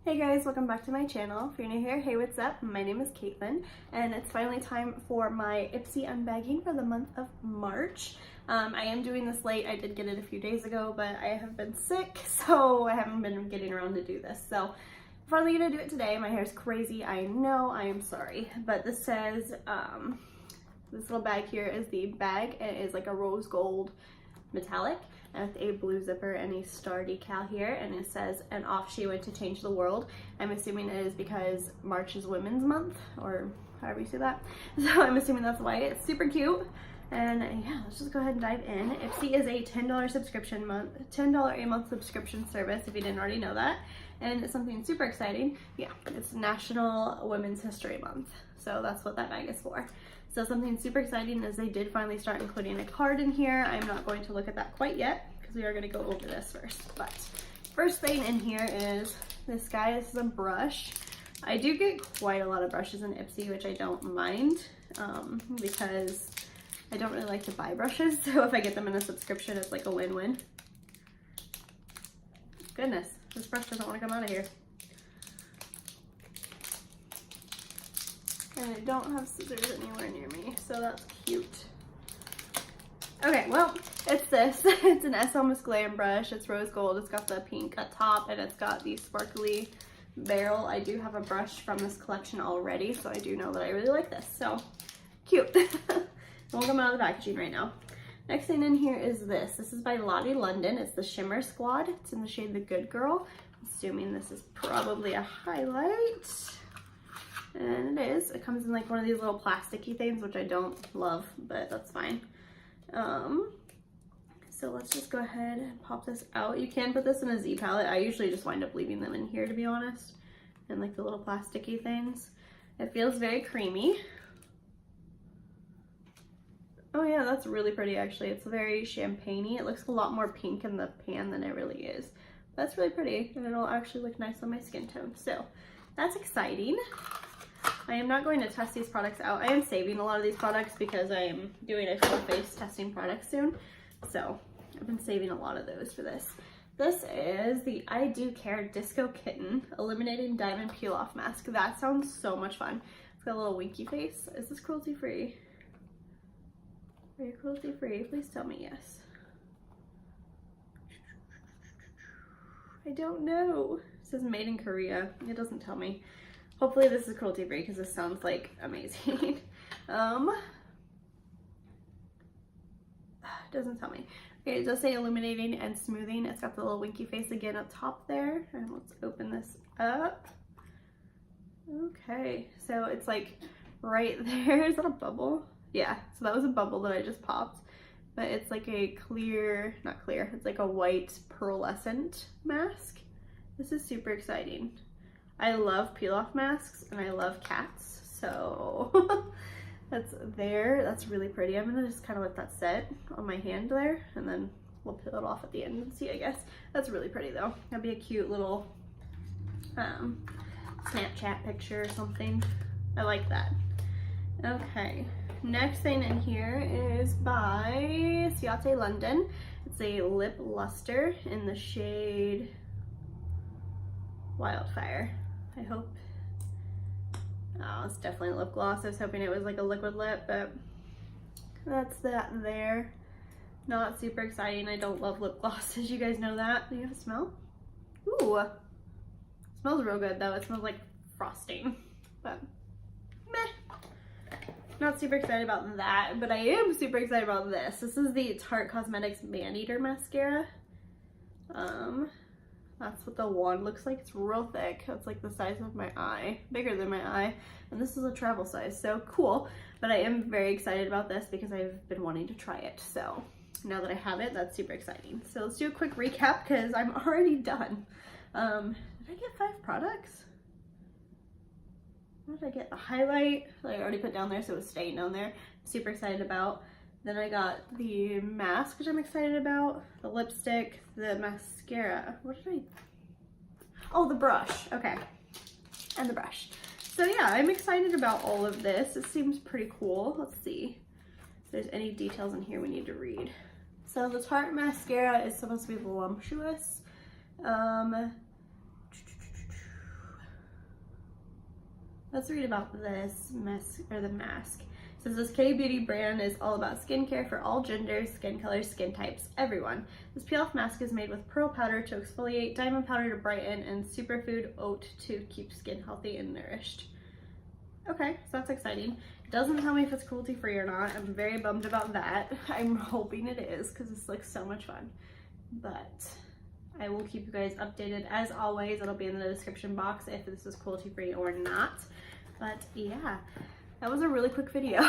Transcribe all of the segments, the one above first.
Hey guys, welcome back to my channel. If you're new here, hey, what's up? My name is Caitlin, and it's finally time for my Ipsy unbagging for the month of March. I am doing this late. I did get it a few days ago, but I have been sick, so I haven't been getting around to do this. So I'm finally gonna do it today. My hair's crazy, I know, I am sorry. But this says, this little bag here is the bag. It is like a rose gold metallic with a blue zipper and a star decal here, and it says, "And off she went to change the world." I'm assuming it is because March is Women's Month, or however you say that. So I'm assuming that's why. It's super cute. And yeah, let's just go ahead and dive in. Ipsy is a $10 subscription month, $10 a month subscription service, if you didn't already know that. And it's something super exciting. Yeah, it's National Women's History Month. So that's what that bag is for. So something super exciting is they did finally start including a card in here. I'm not going to look at that quite yet because we are going to go over this first. But first thing in here is this guy. This is a brush. I do get quite a lot of brushes in Ipsy, which I don't mind because I don't really like to buy brushes. So if I get them in a subscription, it's like a win-win. Goodness, this brush doesn't want to come out of here. And I don't have scissors anywhere near me, so that's cute. Okay, well, it's this. It's an SL Miss Glam brush. It's rose gold. It's got the pink at top, and it's got the sparkly barrel. I do have a brush from this collection already, so I do know that I really like this. So, cute. It won't come out of the packaging right now. Next thing in here is this. This is by Lottie London. It's the Shimmer Squad. It's in the shade The Good Girl. I'm assuming this is probably a highlight. And it is. It comes in like one of these little plasticky things, which I don't love, but that's fine. So let's just go ahead and pop this out. You can put this in a Z palette. I usually just wind up leaving them in here, to be honest, and like the little plasticky things. It feels very creamy. Oh yeah, that's really pretty actually. It's very champagne-y. It looks a lot more pink in the pan than it really is. That's really pretty, and it'll actually look nice on my skin tone. So that's exciting. I am not going to test these products out. I am saving a lot of these products because I am doing a full face testing product soon. So I've been saving a lot of those for this. This is the I Do Care Disco Kitten Eliminating Diamond Peel Off Mask. That sounds so much fun. It's got a little winky face. Is this cruelty free? Are you cruelty free? Please tell me yes. I don't know. It says made in Korea. It doesn't tell me. Hopefully this is cruelty free because this sounds like amazing. Doesn't tell me. Okay, it does say illuminating and smoothing. It's got the little winky face again up top there. And let's open this up. Okay, so it's like right there. Is that a bubble? Yeah, so that was a bubble that I just popped. But it's like a clear, not clear, it's like a white pearlescent mask. This is super exciting. I love peel-off masks and I love cats, so that's there. That's really pretty. I'm gonna just kind of let that set on my hand there, and then we'll peel it off at the end and see, I guess. That's really pretty though. That'd be a cute little Snapchat picture or something. I like that. Okay, next thing in here is by Ciate London. It's a lip luster in the shade Wildfire. I hope. Oh, it's definitely a lip gloss. I was hoping it was like a liquid lip, but that's that there. Not super exciting. I don't love lip glosses. You guys know that. Do you have a smell? Ooh. It smells real good though. It smells like frosting, but meh. Not super excited about that, but I am super excited about this. This is the Tarte Cosmetics Maneater Mascara. That's what the wand looks like. It's real thick. It's like the size of my eye, bigger than my eye. And this is a travel size, so cool. But I am very excited about this because I've been wanting to try it. So now that I have it, that's super exciting. So let's do a quick recap because I'm already done. Did I get 5 products? What did I get? The highlight that I already put down there, so it was staying down there. Super excited about. Then I got the mask, which I'm excited about, the lipstick, the mascara. What did I? Oh, the brush. Okay. And the brush. So yeah, I'm excited about all of this. It seems pretty cool. Let's see if there's any details in here we need to read. So the Tarte mascara is supposed to be voluptuous. let's read about this mask, or the mask. It says this K-beauty brand is all about skincare for all genders, skin colors, skin types, everyone. This peel-off mask is made with pearl powder to exfoliate, diamond powder to brighten, and superfood oat to keep skin healthy and nourished. Okay, so that's exciting. It doesn't tell me if it's cruelty-free or not. I'm very bummed about that. I'm hoping it is because this looks so much fun. But I will keep you guys updated as always. It'll be in the description box if this is cruelty-free or not. But yeah, that was a really quick video.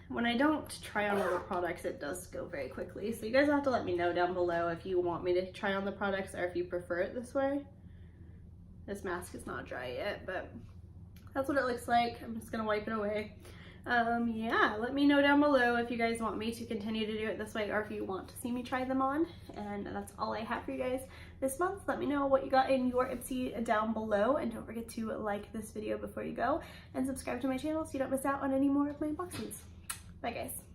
When I don't try on all the products, it does go very quickly. So you guys have to let me know down below if you want me to try on the products or if you prefer it this way. This mask is not dry yet, but that's what it looks like. I'm just gonna wipe it away. Yeah, let me know down below if you guys want me to continue to do it this way or if you want to see me try them on. And that's all I have for you guys this month. Let me know what you got in your Ipsy down below, and don't forget to like this video before you go and subscribe to my channel so you don't miss out on any more of my unboxings. Bye guys.